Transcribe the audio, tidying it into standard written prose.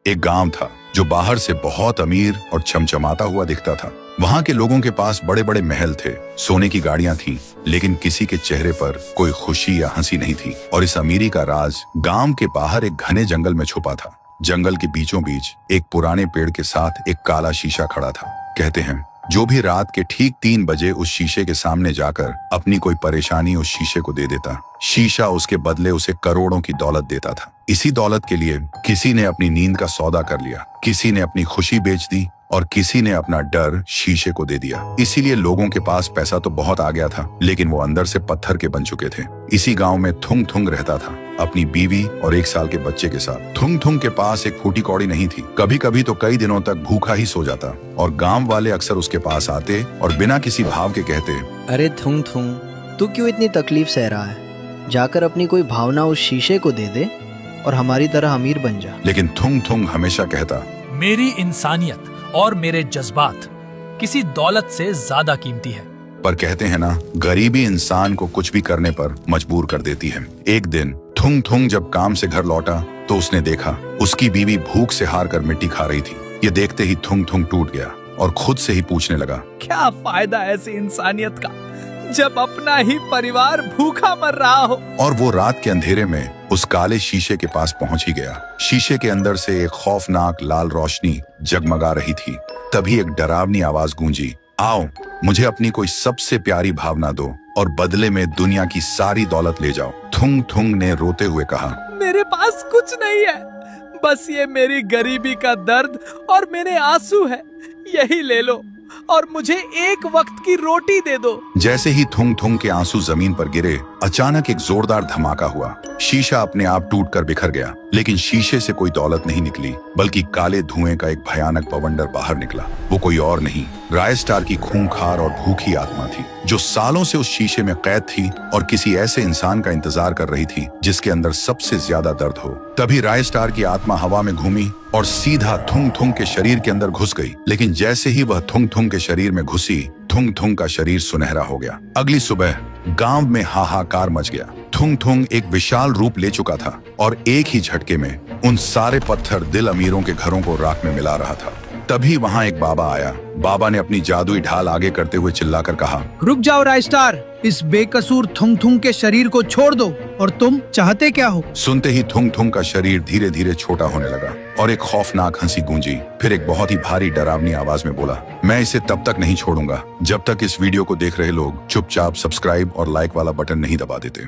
एक गांव था जो बाहर से बहुत अमीर और चमचमाता हुआ दिखता था। वहां के लोगों के पास बड़े बड़े महल थे, सोने की गाड़ियां थीं, लेकिन किसी के चेहरे पर कोई खुशी या हंसी नहीं थी। और इस अमीरी का राज गांव के बाहर एक घने जंगल में छुपा था। जंगल के बीचों बीच एक पुराने पेड़ के साथ एक काला शीशा खड़ा था। कहते हैं जो भी रात के ठीक 3 बजे उस शीशे के सामने जाकर अपनी कोई परेशानी उस शीशे को दे देता, शीशा उसके बदले उसे करोड़ों की दौलत देता था। इसी दौलत के लिए किसी ने अपनी नींद का सौदा कर लिया, किसी ने अपनी खुशी बेच दी और किसी ने अपना डर शीशे को दे दिया। इसीलिए लोगों के पास पैसा तो बहुत आ गया था, लेकिन वो अंदर से पत्थर के बन चुके थे। इसी गांव में थुंग थुंग रहता था, अपनी बीवी और 1 साल के बच्चे के साथ। थुंग थुंग के पास एक फूटी कौड़ी नहीं थी। कभी कभी तो कई दिनों तक भूखा ही सो जाता और गांव वाले अक्सर उसके पास आते और बिना किसी भाव के कहते, अरे थुंग थुंग, तू क्यों इतनी तकलीफ सह रहा है? जाकर अपनी कोई भावना उस शीशे को दे दे और हमारी तरह अमीर बन जा। लेकिन थुंग थुंग हमेशा कहता, मेरी इंसानियत और मेरे जज्बात किसी दौलत से ज्यादा कीमती है। पर कहते हैं ना, गरीबी इंसान को कुछ भी करने पर मजबूर कर देती है। एक दिन थुंग थुंग जब काम से घर लौटा तो उसने देखा उसकी बीवी भूख से हार कर मिट्टी खा रही थी। ये देखते ही थुंग थुंग टूट गया और खुद से ही पूछने लगा, क्या फायदा ऐसी इंसानियत का जब अपना ही परिवार भूखा मर रहा हो। और वो रात के अंधेरे में उस काले शीशे के पास पहुंच ही गया। शीशे के अंदर से एक खौफनाक लाल रोशनी जगमगा रही थी। तभी एक डरावनी आवाज गूंजी, आओ, मुझे अपनी कोई सबसे प्यारी भावना दो और बदले में दुनिया की सारी दौलत ले जाओ। थुंग थुंग ने रोते हुए कहा, मेरे पास कुछ नहीं है, बस ये मेरी गरीबी का दर्द और मेरे आंसू है। यही ले लो और मुझे एक वक्त की रोटी दे दो। जैसे ही थुंग थुंग के आंसू जमीन पर गिरे, अचानक एक जोरदार धमाका हुआ। शीशा अपने आप टूटकर बिखर गया, लेकिन शीशे से कोई दौलत नहीं निकली, बल्कि काले धुएं का एक भयानक बवंडर बाहर निकला। वो कोई और नहीं, रायस्टार की खूंखार और भूखी आत्मा थी, जो सालों से उस शीशे में कैद थी और किसी ऐसे इंसान का इंतजार कर रही थी जिसके अंदर सबसे ज्यादा दर्द हो। तभी रायस्टार की आत्मा हवा में घूमी और सीधा थुंग थुंग के शरीर के अंदर घुस गई। लेकिन जैसे ही वह थुंग थुंग के शरीर में घुसी, थुंग थुंग का शरीर सुनहरा हो गया। अगली सुबह गांव में हाहाकार मच गया। थुंग थुंग एक विशाल रूप ले चुका था और एक ही झटके में उन सारे पत्थर दिल अमीरों के घरों को राख में मिला रहा था। तभी वहां एक बाबा आया। बाबा ने अपनी जादुई ढाल आगे करते हुए चिल्लाकर कहा, रुक जाओ रायस्टार, इस बेकसूर थुंग थुंग के शरीर को छोड़ दो। और तुम चाहते क्या हो? सुनते ही थुंग थुंग का शरीर धीरे धीरे छोटा होने लगा और एक खौफनाक हंसी गूंजी। फिर एक बहुत ही भारी डरावनी आवाज में बोला, मैं इसे तब तक नहीं छोड़ूंगा जब तक इस वीडियो को देख रहे लोग चुपचाप सब्सक्राइब और लाइक वाला बटन नहीं दबा देते।